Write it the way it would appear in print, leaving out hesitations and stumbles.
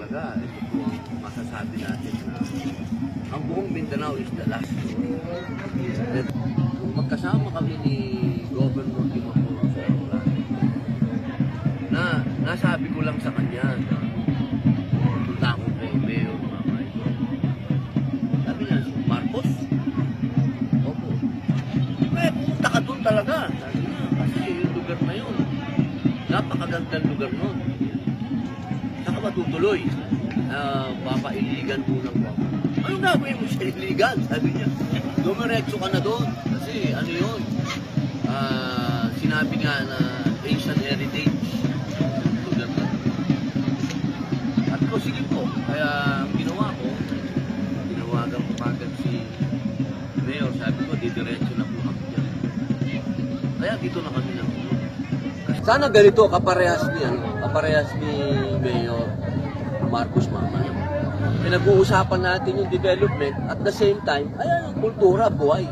talaga, ito po ang masasabi natin na ang buong Mindanao is the last. Magkasama kami ni Governor Timothy Serra na nasabi ko lang sa kanya na punta ako kay Mayor Mamay. Sabi niya, Marcos? Opo. Pumunta ka doon talaga. Sabi niya, kasi yung lugar na yun, napakagandang lugar nun. Saka matutuloy. Papailigan po ng wako. Anong gagawin mo sa iligan? Sabi niya, dumiretso ka na doon. Kasi ano yun, sinabi nga na Asian heritage. Lugar na. At ko, sige po. Kaya ginawa ko, tinawagan ko kagad si Mayor. Sabi ko, didiretso na po kami dyan. Kaya dito na kami lang. Sana ganito, kaparehas ni Mayor Marcos Mamay. Pinag-uusapan natin yung development at the same time, ayan, kultura, buhay.